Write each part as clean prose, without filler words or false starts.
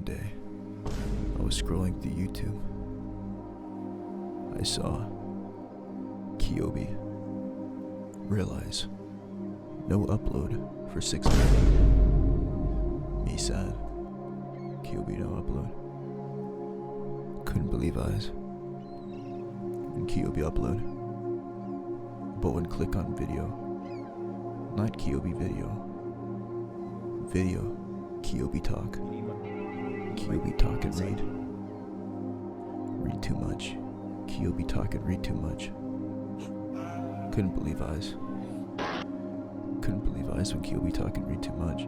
day, I was scrolling through YouTube. I saw Keeobe. Realize, no upload for 6 months. Me sad. Keeobe no upload. Couldn't believe eyes. And Keeobe upload. But when click on video, not Keeobe video. Video, Keeobe talk. Keeobe talk and read. Read too much. Keeobe talk and read too much. Couldn't believe eyes. Couldn't believe eyes when Keeobe talk and read too much.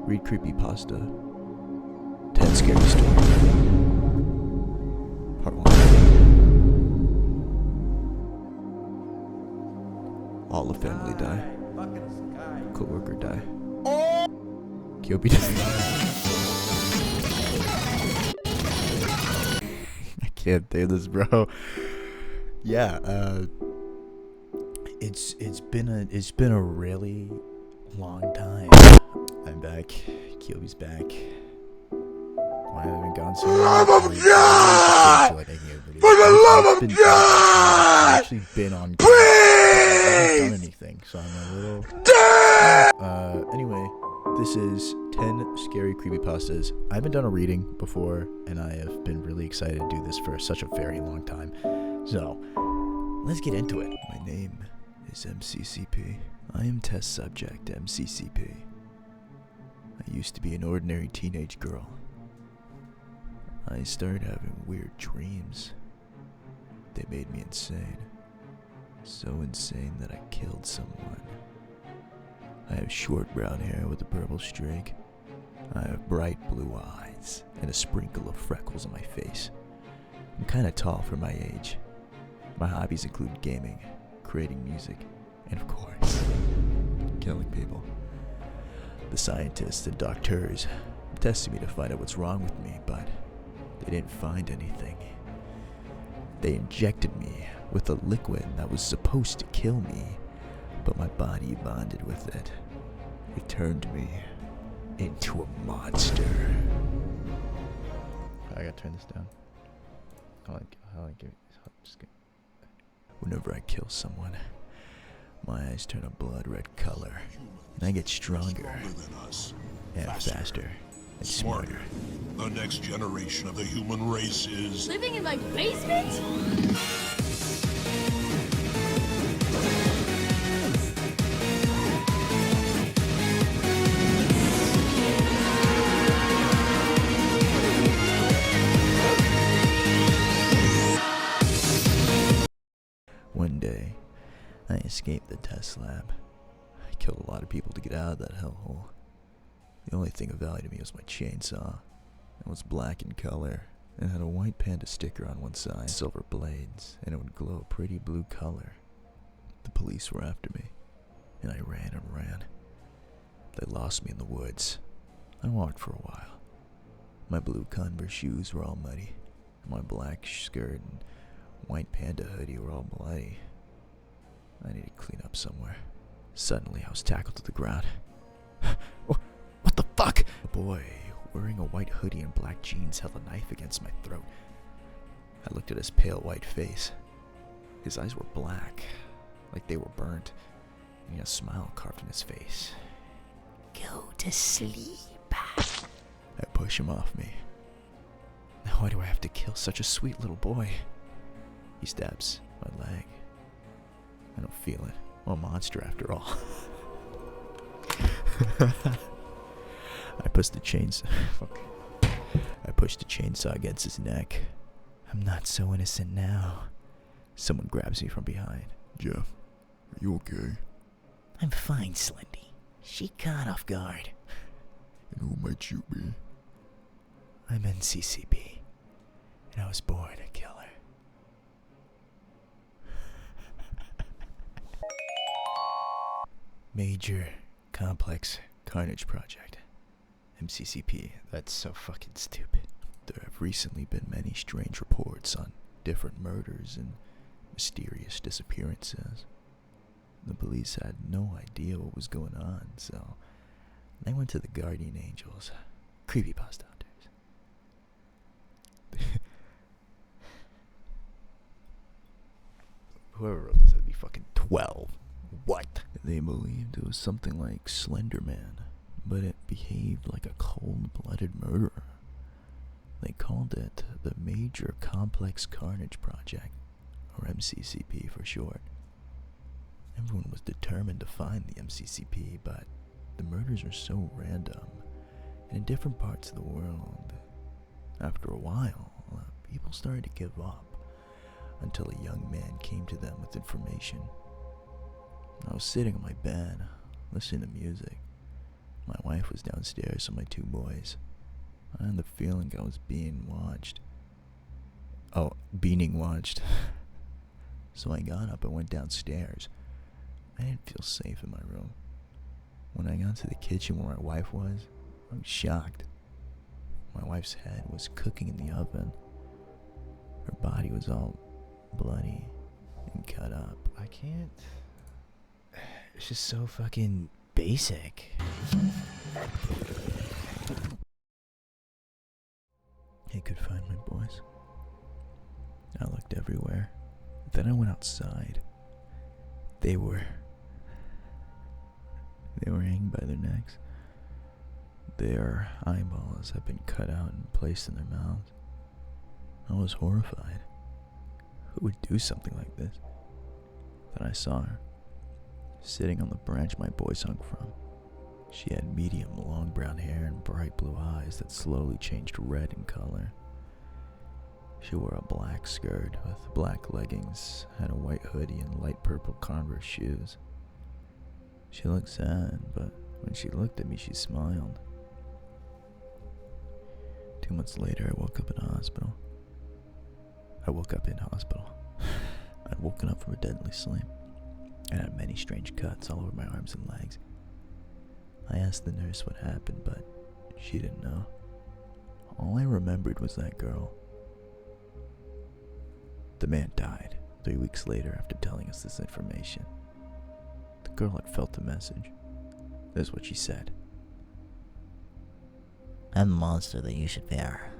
Read Creepypasta. 10 scary stories. Part 1. All the family die. Co-worker die. Keeobe die. I can't do this, bro. Yeah, it's been a really long time. I'm back. Keeobe's back. Why haven't I gone so long? Love of God! For the love of God! I've actually been on. I haven't done anything, so I'm a little. Anyway, this is 10 scary creepypastas. I haven't done a reading before, and I have been really excited to do this for such a very long time. So, let's get into it. My name is MCCP. I am test subject MCCP. I used to be an ordinary teenage girl. I started having weird dreams. They made me insane. So insane that I killed someone. I have short brown hair with a purple streak. I have bright blue eyes and a sprinkle of freckles on my face. I'm kinda tall for my age. My hobbies include gaming, creating music, and of course, killing people. The scientists and doctors tested me to find out what's wrong with me, but they didn't find anything. They injected me with a liquid that was supposed to kill me, but my body bonded with it. It turned me into a monster. I gotta turn this down. I like it. Whenever I kill someone, my eyes turn a blood red color, and I get stronger and faster and smarter. The next generation of the human race is living in my basement? One day, I escaped the test lab. I killed a lot of people to get out of that hellhole. The only thing of value to me was my chainsaw. It was black in color and had a white panda sticker on one side, silver blades, and it would glow a pretty blue color. The police were after me, and I ran and ran. They lost me in the woods. I walked for a while. My blue Converse shoes were all muddy, and my black skirt and white panda hoodie were all bloody. I needed to clean up somewhere. Suddenly, I was tackled to the ground. What the fuck? A boy wearing a white hoodie and black jeans held a knife against my throat. I looked at his pale white face. His eyes were black, like they were burnt, and he had a smile carved in his face. Go to sleep. I push him off me. Now why do I have to kill such a sweet little boy? He stabs my leg. I don't feel it. I'm a monster after all. I pushed the chainsaw against his neck. I'm not so innocent now. Someone grabs me from behind. Jeff, are you okay? I'm fine, Slendy. She caught off guard. And who might you be? I'm NCCP, and I was born a killer. Major Complex Carnage Project. MCCP, that's so fucking stupid. There have recently been many strange reports on different murders and mysterious disappearances. The police had no idea what was going on, so they went to the guardian angels, Creepypasta hunters, Well, what? They believed it was something like Slender Man, but it behaved like a cold-blooded murderer. They called it the Major Complex Carnage Project, or MCCP for short. Everyone was determined to find the MCCP, but the murders were so random and in different parts of the world. After a while, people started to give up until a young man came to them with information. I was sitting on my bed, listening to music. My wife was downstairs with my two boys. I had the feeling I was being watched. So I got up and went downstairs. I didn't feel safe in my room. When I got to the kitchen where my wife was, I was shocked. My wife's head was cooking in the oven. Her body was all bloody and cut up. I can't. It's just so fucking basic. I could find my boys. I looked everywhere. Then I went outside. They were hanging by their necks. Their eyeballs had been cut out and placed in their mouths. I was horrified. Who would do something like this? Then I saw her, sitting on the branch my boys hung from. She had medium long brown hair and bright blue eyes that slowly changed red in color. She wore a black skirt with black leggings, had a white hoodie and light purple Converse shoes. She looked sad, but when she looked at me, she smiled. 2 months later, I woke up in hospital. I'd woken up from a deadly sleep and had many strange cuts all over my arms and legs. I asked the nurse what happened, but she didn't know. All I remembered was that girl. The man died 3 weeks later after telling us this information. The girl had felt the message. This is what she said. I'm the monster that you should fear.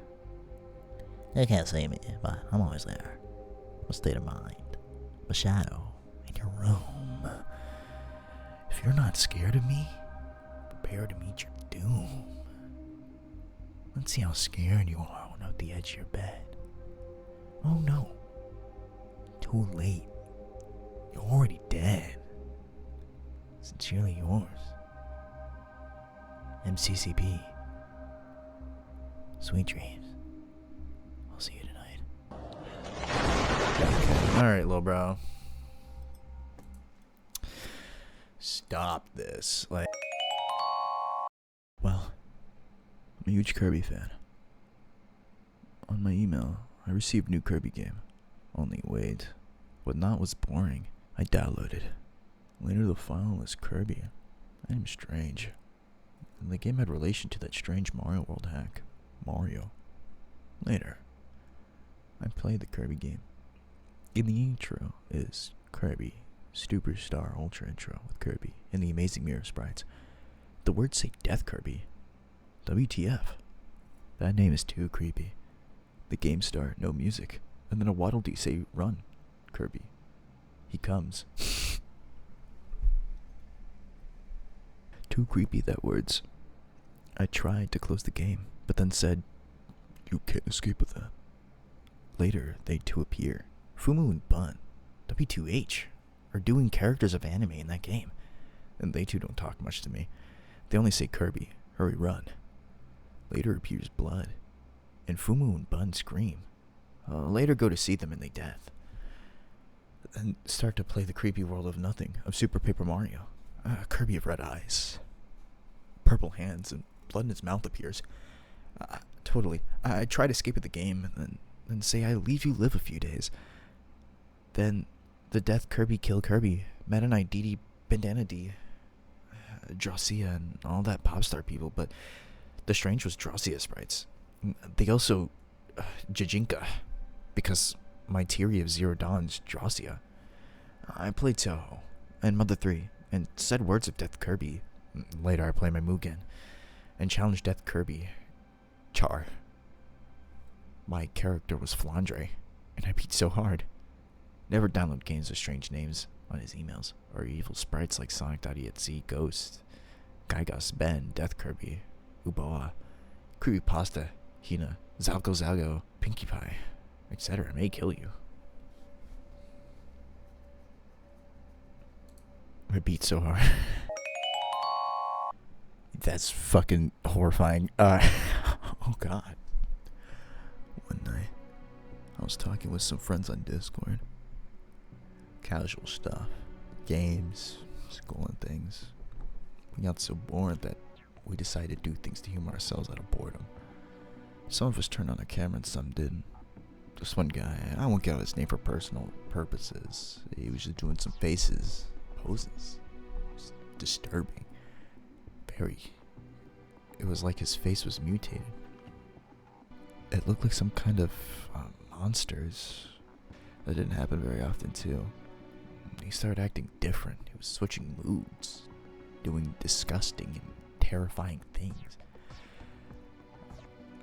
You can't see me, but I'm always there. A state of mind. A shadow in your room. If you're not scared of me, prepare to meet your doom. Let's see how scared you are when at the edge of your bed. Oh no. Too late. You're already dead. Sincerely yours, MCCP. Sweet dreams. I'll see you tonight. Alright, little bro. Stop this. Well, I'm a huge Kirby fan. On my email, I received new Kirby game. Only wait, what not was boring. I downloaded. Later the file was Kirby. I am strange. And the game had relation to that strange Mario World hack. Mario. Later, I played the Kirby game. In the intro is Kirby, Superstar Ultra intro with Kirby and the amazing mirror sprites. The words say Death Kirby. WTF. That name is too creepy. The game start, no music, and then a Waddle Dee say run, Kirby. He comes. Too creepy, that words. I tried to close the game, but then said, you can't escape with that. Later, they two appear. Fumu and Bun, W2H, are doing characters of anime in that game. And they two don't talk much to me. They only say Kirby, hurry run. Later appears Blood, and Fumu and Bun scream. Later go to see them and they death. And start to play the creepy world of nothing, of Super Paper Mario. Kirby of red eyes, purple hands, and blood in his mouth appears. Totally. I try to escape at the game, and then say I leave you live a few days. Then the Death Kirby kill Kirby, Meta Knight, Dee Bandana D, Drossia, and all that Popstar people, but the strange was Drossia sprites. They also Jajinka, because my theory of Zero Dawn's Drossia. I played Toho and Mother 3 and said words of Death Kirby. Later I play my Mugen and challenged Death Kirby. Char. My character was Flandre, and I beat so hard. Never download games with strange names. on his emails are evil sprites like Sonic.exe, Ghost, Gygas, Ben, Death Kirby, Uboa, Creepypasta, Hina, Zalgo Zalgo, Pinkie Pie, etc. may kill you. I beat so hard. That's fucking horrifying. Oh god. One night, I was talking with some friends on Discord. Casual stuff. Games, school and things. We got so bored that we decided to do things to humor ourselves out of boredom. Some of us turned on a camera and some didn't. This one guy, I won't get out his name for personal purposes. He was just doing some faces, poses. It was disturbing. Very. It was like his face was mutated. It looked like some kind of monsters. That didn't happen very often too. He started acting different. He was switching moods, doing disgusting and terrifying things.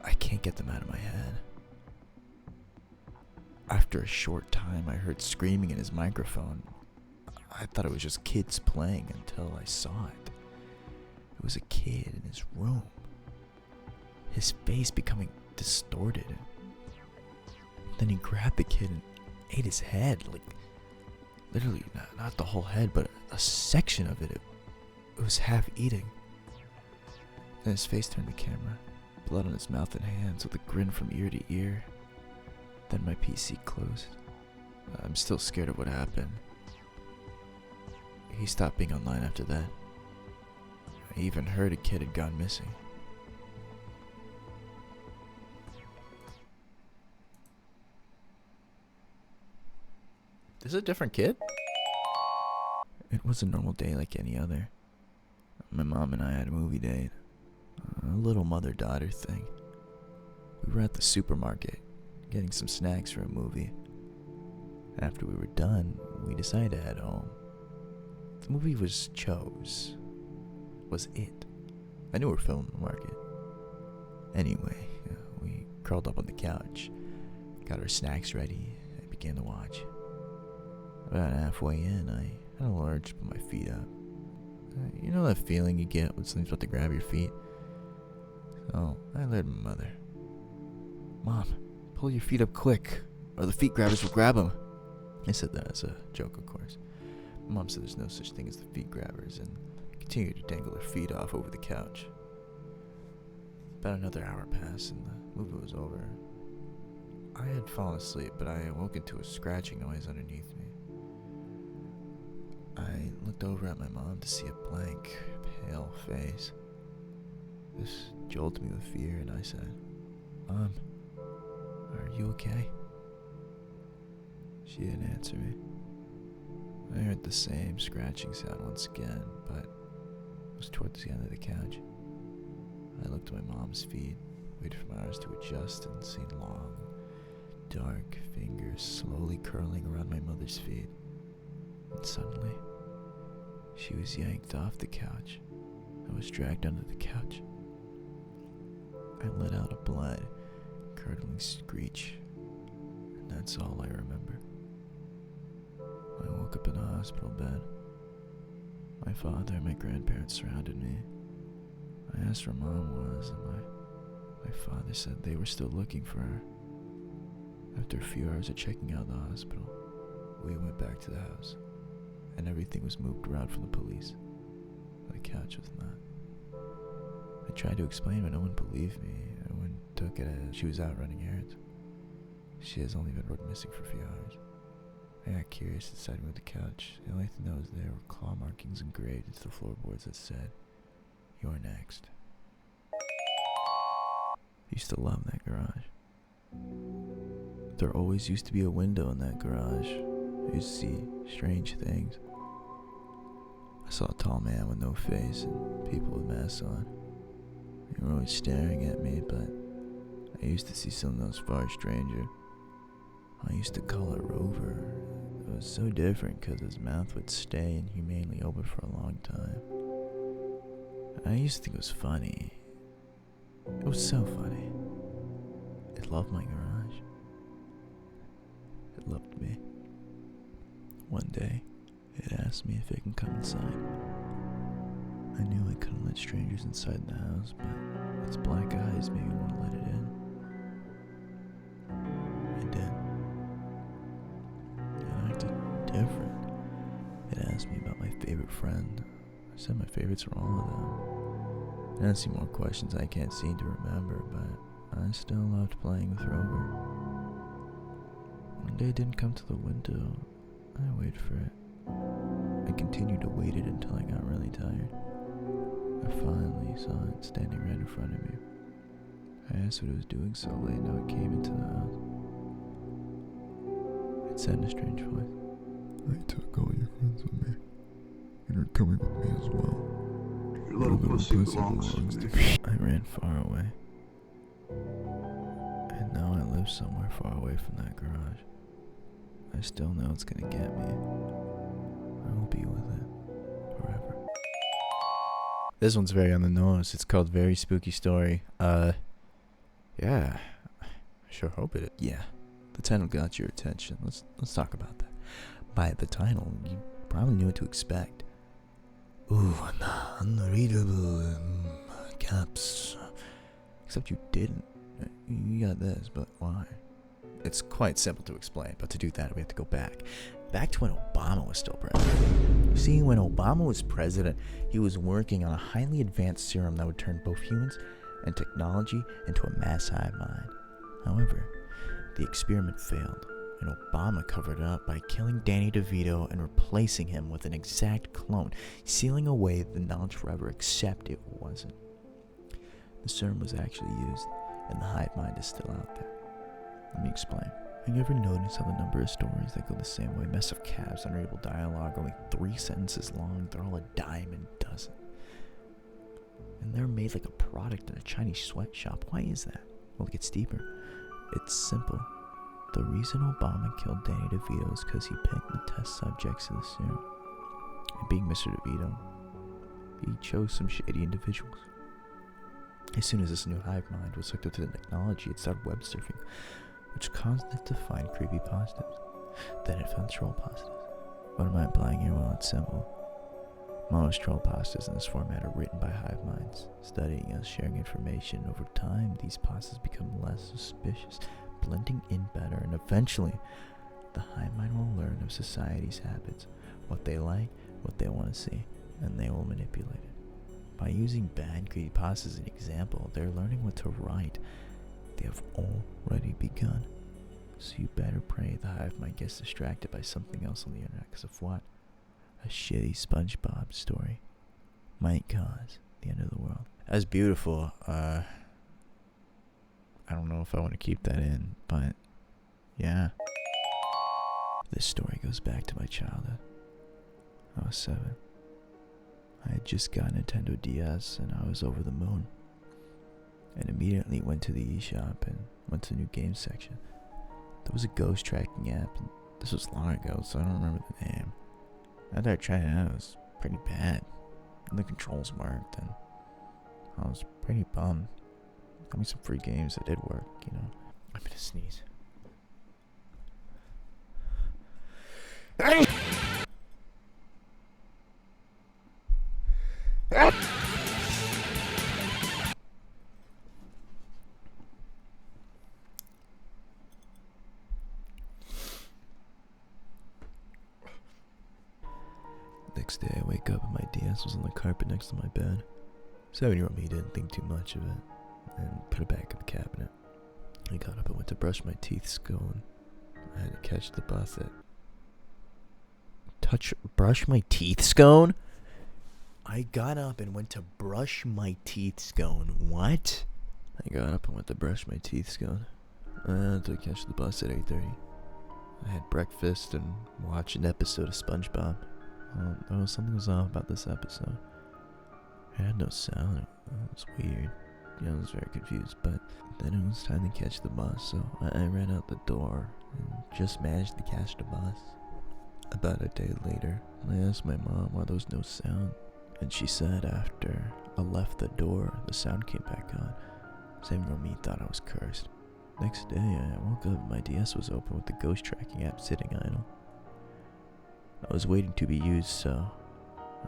I can't get them out of my head. After a short time, I heard screaming in his microphone. I thought it was just kids playing until I saw it. It was a kid in his room. His face becoming distorted. Then he grabbed the kid and ate his head. Like, literally, not the whole head, but a section of it. It was half eating. Then his face turned to camera. Blood on his mouth and hands with a grin from ear to ear. Then my PC closed. I'm still scared of what happened. He stopped being online after that. I even heard a kid had gone missing. This is a different kid? It was a normal day like any other. My mom and I had a movie date. A little mother-daughter thing. We were at the supermarket, getting some snacks for a movie. After we were done, we decided to head home. The movie was It. I knew we were filming the market. Anyway, we curled up on the couch, got our snacks ready, and began to watch. About halfway in, I had a little urge to put my feet up. You know that feeling you get when something's about to grab your feet? So I alerted my mother. "Mom, pull your feet up quick, or the feet grabbers will grab them." I said that as a joke, of course. My mom said there's no such thing as the feet grabbers, and continued to dangle her feet off over the couch. About another hour passed, and the movie was over. I had fallen asleep, but I awoke into a scratching noise underneath me. I looked over at my mom to see a blank, pale face. This jolted me with fear, and I said, "Mom, are you okay?" She didn't answer me. I heard the same scratching sound once again, but it was towards the end of the couch. I looked at my mom's feet, waited for my arms to adjust, and seen long, dark fingers slowly curling around my mother's feet. And suddenly, she was yanked off the couch. I was dragged under the couch. I let out a blood, curdling screech, and that's all I remember. I woke up in a hospital bed. My father and my grandparents surrounded me. I asked where Mom was, and my father said they were still looking for her. After a few hours of checking out the hospital, we went back to the house, and everything was moved around from the police. The couch was not. I tried to explain, but no one believed me. Everyone took it as she was out running errands. She has only been reported missing for a few hours. I got curious and decided to move the couch. The only thing that was there were claw markings engraved into the floorboards that said, "You're next." I used to love that garage. There always used to be a window in that garage. I used to see strange things. I saw a tall man with no face and people with masks on. They were always staring at me, but I used to see something that was far stranger. I used to call it Rover. It was so different because his mouth would stay inhumanely open for a long time. I used to think it was funny. It was so funny. It loved my garage. It loved me. One day, It asked me if it can come inside. I knew I couldn't let strangers inside the house, but its black eyes made me want to let it in. I did. It acted different. It asked me about my favorite friend. I said my favorites are all of them. It asked me more questions I can't seem to remember, but I still loved playing with Rover. One day it didn't come to the window. I waited for it. I continued to wait it until I got really tired. I finally saw it standing right in front of me. I asked what it was doing so late now it came into the house. It said in a strange voice, "I took all your friends with me, and you're coming with me as well. Your little pussy belongs to me." I ran far away. And now I live somewhere far away from that garage. I still know it's gonna get me. I will be with it forever. This one's very on the nose. It's called Very Spooky Story. Yeah. I sure hope it. Yeah. The title got your attention. Let's talk about that. By the title, you probably knew what to expect. Ooh, unreadable caps. Except you didn't. You got this, but why? It's quite simple to explain, but to do that we have to go back to when Obama was still president. You see, when Obama was president, he was working on a highly advanced serum that would turn both humans and technology into a mass hive mind. However, the experiment failed, and Obama covered it up by killing Danny DeVito and replacing him with an exact clone, sealing away the knowledge forever, except it wasn't. The serum was actually used, and the hive mind is still out there. Let me explain. Have you ever noticed how the number of stories that go the same way? Mess of calves, unreadable dialogue, only 3 sentences long, they're all a dime a dozen. And they're made like a product in a Chinese sweatshop. Why is that? Well, it gets deeper. It's simple. The reason Obama killed Danny DeVito is because he picked the test subjects of the serum. And being Mr. DeVito, he chose some shady individuals. As soon as this new hive mind was hooked up to the technology, it started web surfing, which caused it to find creepypastas. Then it found trollpastas. What am I implying here? Well, it's simple. Most trollpastas in this format are written by hive minds, studying us, sharing information. Over time, these pastas become less suspicious, blending in better, and eventually, the hive mind will learn of society's habits, what they like, what they want to see, and they will manipulate it. By using bad creepypastas as an example, they're learning what to write. They have already begun. So you better pray the hive mind gets distracted by something else on the internet, because of what? A shitty SpongeBob story might cause the end of the world. That's beautiful. I don't know if I want to keep that in, but yeah. This story goes back to my childhood. I was 7. I had just got a Nintendo DS and I was over the moon. And immediately went to the eShop and went to the new games section. There was a ghost tracking app, and this was long ago, so I don't remember the name. After I tried it out, it was pretty bad. And the controls worked, and I was pretty bummed. Got me some free games that did work, you know. I'm gonna sneeze. Next day, I wake up and my DS was on the carpet next to my bed. 7-year-old me didn't think too much of it and put it back in the cabinet. I got up and went to brush my teeth scone. I had to catch the bus at... Brush my teeth scone? I got up and went to brush my teeth scone. What? I got up and went to brush my teeth scone. I had to catch the bus at 8:30. I had breakfast and watched an episode of SpongeBob. Something was off about this episode. It had no sound. It was weird. I was very confused, but then it was time to catch the bus, so I ran out the door and just managed to catch the bus. About a day later, I asked my mom why there was no sound, and she said after I left the door, the sound came back on. 7-year-old me thought I was cursed. Next day, I woke up and my DS was open with the ghost tracking app sitting idle. I was waiting to be used, so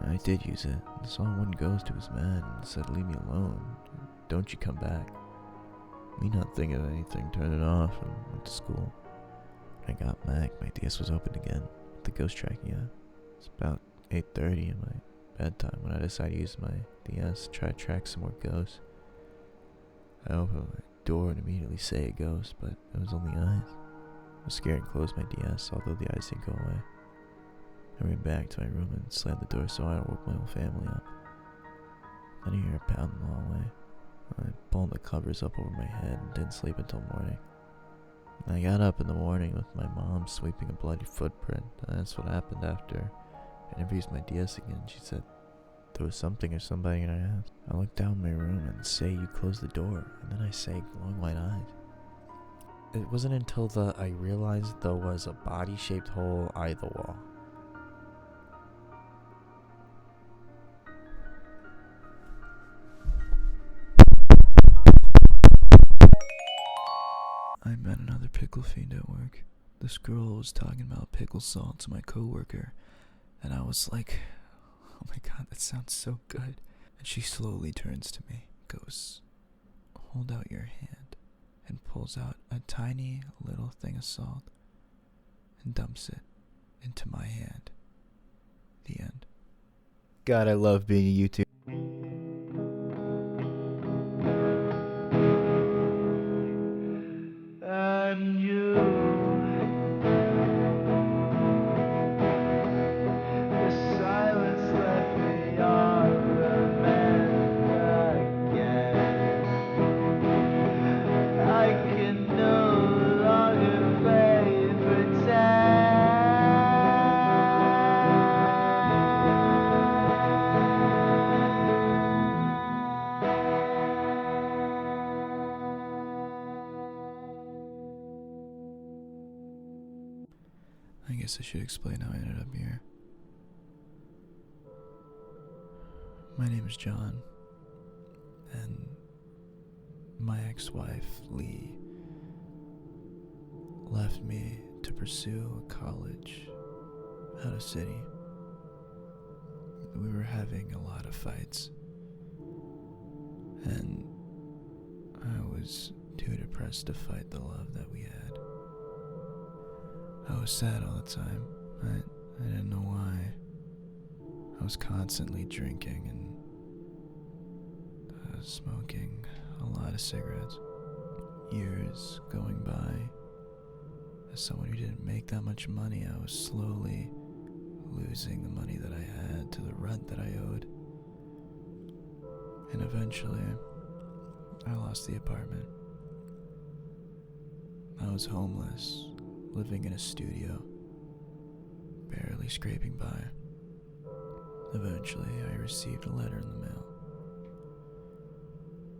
I did use it. I saw one ghost who was mad and said, "Leave me alone. Don't you come back." Me not thinking of anything, turned it off and went to school. When I got back, my DS was open again, with the ghost tracking app. It's about 8:30 in my bedtime when I decided to use my DS to try to track some more ghosts. I opened my door and immediately say a ghost, but it was only eyes. I was scared and closed my DS, although the eyes didn't go away. I ran back to my room and slammed the door so I woke my whole family up. Then I hear a pound in the hallway. I pulled the covers up over my head and didn't sleep until morning. I got up in the morning with my mom sweeping a bloody footprint. That's what happened after I never used my DS again. She said there was something or somebody in her house. I looked down my room and say, "You closed the door," and then I say, glowing white eyes. It wasn't until I realized there was a body-shaped hole eye the wall. I met another pickle fiend at work. This girl was talking about pickle salt to my coworker, and I was like, "Oh my god, that sounds so good." And she slowly turns to me, goes, "Hold out your hand," and pulls out a tiny little thing of salt and dumps it into my hand. The end. God, I love being a YouTuber. And you, the silence left me on the mend again. I can no longer play pretend. I guess I should explain how I ended up here. My name is John, and my ex-wife, Lee, left me to pursue a college out of city. We were having a lot of fights, and I was too depressed to fight the love that we had. I was sad all the time. I didn't know why. I was constantly drinking and smoking a lot of cigarettes. Years going by. As someone who didn't make that much money, I was slowly losing the money that I had to the rent that I owed. And eventually, I lost the apartment. I was homeless, living in a studio, barely scraping by. Eventually, I received a letter in the mail.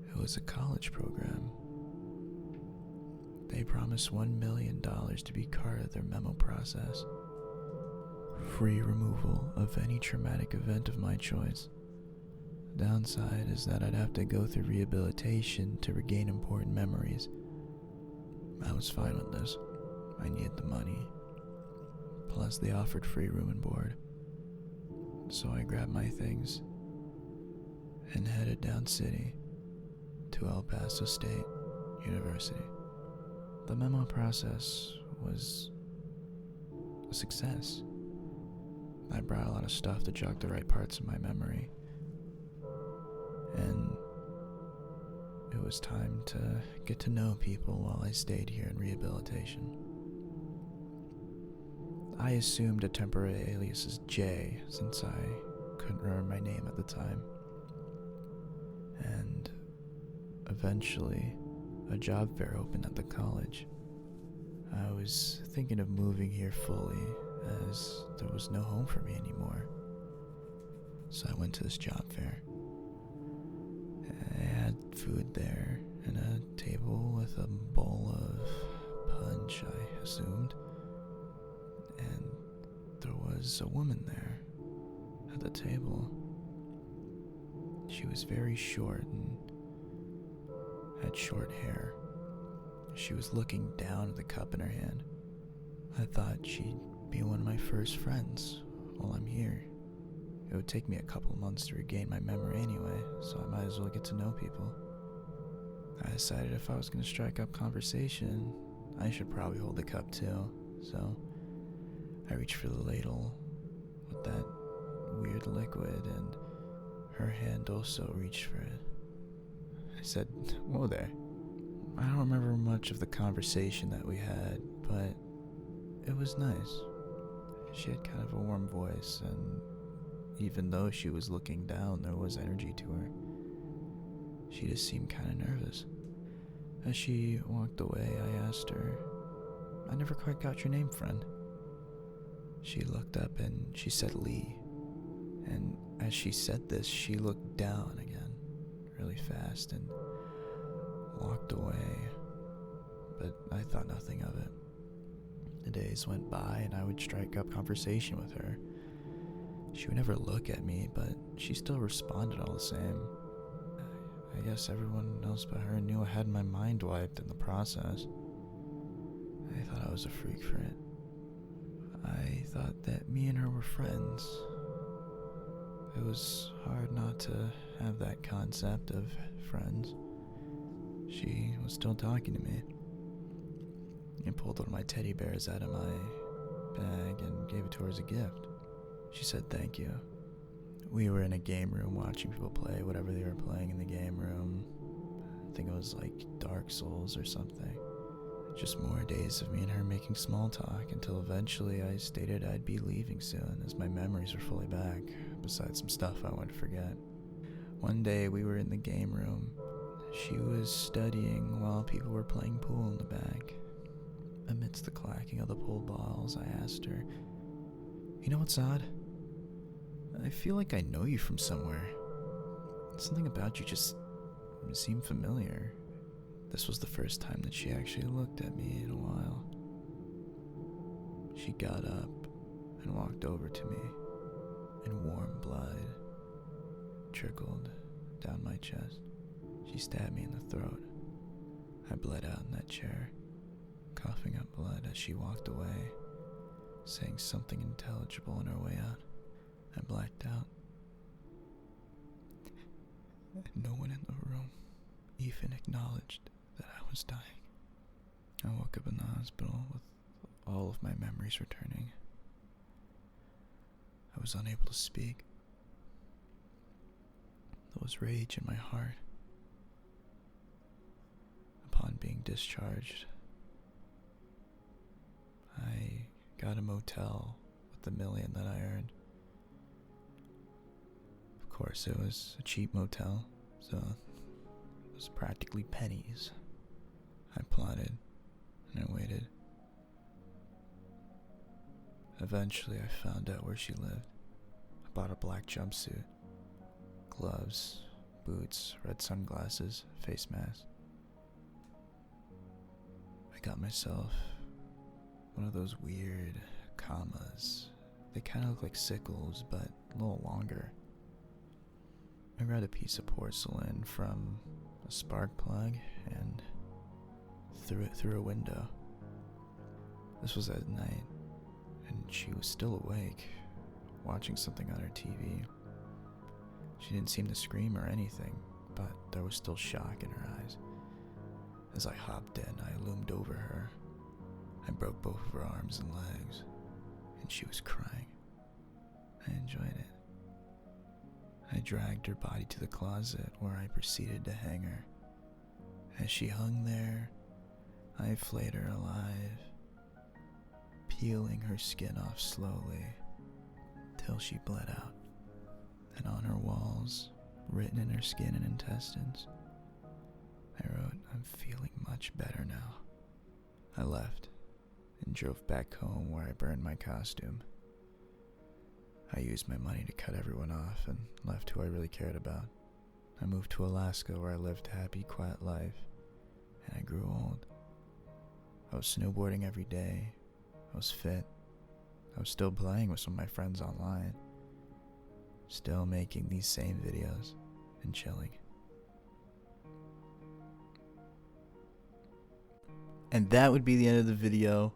It was a college program. They promised $1 million to be part of their memo process. Free removal of any traumatic event of my choice. The downside is that I'd have to go through rehabilitation to regain important memories. I was fine with this. I needed the money. Plus, they offered free room and board. So I grabbed my things and headed down city to El Paso State University. The memo process was a success. I brought a lot of stuff to jog the right parts of my memory. And it was time to get to know people while I stayed here in rehabilitation. I assumed a temporary alias as Jay, since I couldn't remember my name at the time. And eventually, a job fair opened at the college. I was thinking of moving here fully, as there was no home for me anymore. So I went to this job fair. I had food there, and a table with a bowl of punch, I assumed. And there was a woman there at the table. She was very short and had short hair. She was looking down at the cup in her hand. I thought she'd be one of my first friends while I'm here. It would take me a couple of months to regain my memory anyway, so I might as well get to know people. I decided if I was going to strike up conversation, I should probably hold the cup too, so I reached for the ladle with that weird liquid, and her hand also reached for it. I said, "Whoa there." I don't remember much of the conversation that we had, but it was nice. She had kind of a warm voice, and even though she was looking down, there was energy to her. She just seemed kind of nervous. As she walked away, I asked her, "I never quite got your name, friend." She looked up and she said Lee. And as she said this, she looked down again, really fast, and walked away. But I thought nothing of it. The days went by and I would strike up conversation with her. She would never look at me, but she still responded all the same. I guess everyone else but her knew I had my mind wiped in the process. I thought I was a freak for it. I thought that me and her were friends. It was hard not to have that concept of friends. She was still talking to me. I pulled one of my teddy bears out of my bag and gave it to her as a gift. She said thank you. We were in a game room watching people play whatever they were playing in the game room. I think it was like Dark Souls or something. Just more days of me and her making small talk until eventually I stated I'd be leaving soon as my memories were fully back, besides some stuff I wanted to forget. One day we were in the game room. She was studying while people were playing pool in the back. Amidst the clacking of the pool balls, I asked her, "You know what's odd? I feel like I know you from somewhere. Something about you just seemed familiar." This was the first time that she actually looked at me in a while. She got up and walked over to me, and warm blood trickled down my chest. She stabbed me in the throat. I bled out in that chair, coughing up blood as she walked away, saying something intelligible on her way out. I blacked out. No one in the room even acknowledged that I was dying. I woke up in the hospital with all of my memories returning. I was unable to speak. There was rage in my heart. Upon being discharged, I got a motel with the $1 million that I earned. Of course, it was a cheap motel, so it was practically pennies. I plotted and I waited. Eventually, I found out where she lived. I bought a black jumpsuit, gloves, boots, red sunglasses, face mask. I got myself one of those weird commas. They kind of look like sickles, but a little longer. I grabbed a piece of porcelain from a spark plug and threw it through a window. This was at night, and she was still awake, watching something on her TV. She didn't seem to scream or anything, but there was still shock in her eyes. As I hopped in, I loomed over her. I broke both of her arms and legs, and she was crying. I enjoyed it. I dragged her body to the closet where I proceeded to hang her. As she hung there, I flayed her alive, peeling her skin off slowly till she bled out. And on her walls, written in her skin and intestines, I wrote, "I'm feeling much better now." I left and drove back home where I burned my costume. I used my money to cut everyone off and left who I really cared about. I moved to Alaska where I lived a happy, quiet life, and I grew old. I was snowboarding every day. I was fit. I was still playing with some of my friends online. Still making these same videos and chilling. And that would be the end of the video.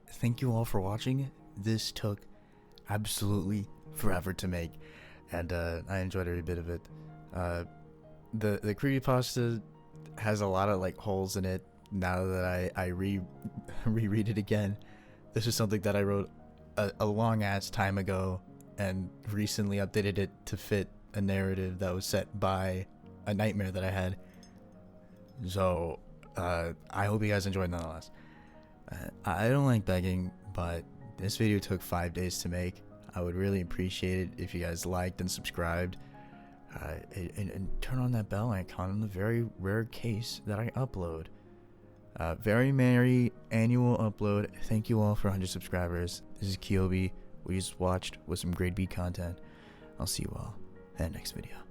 Thank you all for watching. This took absolutely forever to make, and I enjoyed every bit of it. The creepypasta has a lot of like holes in it. Now that I reread it again, this is something that I wrote a long ass time ago and recently updated it to fit a narrative that was set by a nightmare that I had. So I hope you guys enjoyed nonetheless. I don't like begging, but this video took 5 days to make. I would really appreciate it if you guys liked and subscribed, and turn on that bell icon in the very rare case that I upload. Very merry annual upload. Thank you all for 100 subscribers. This is Keeobe. We just watched with some grade B content. I'll see you all in the next video.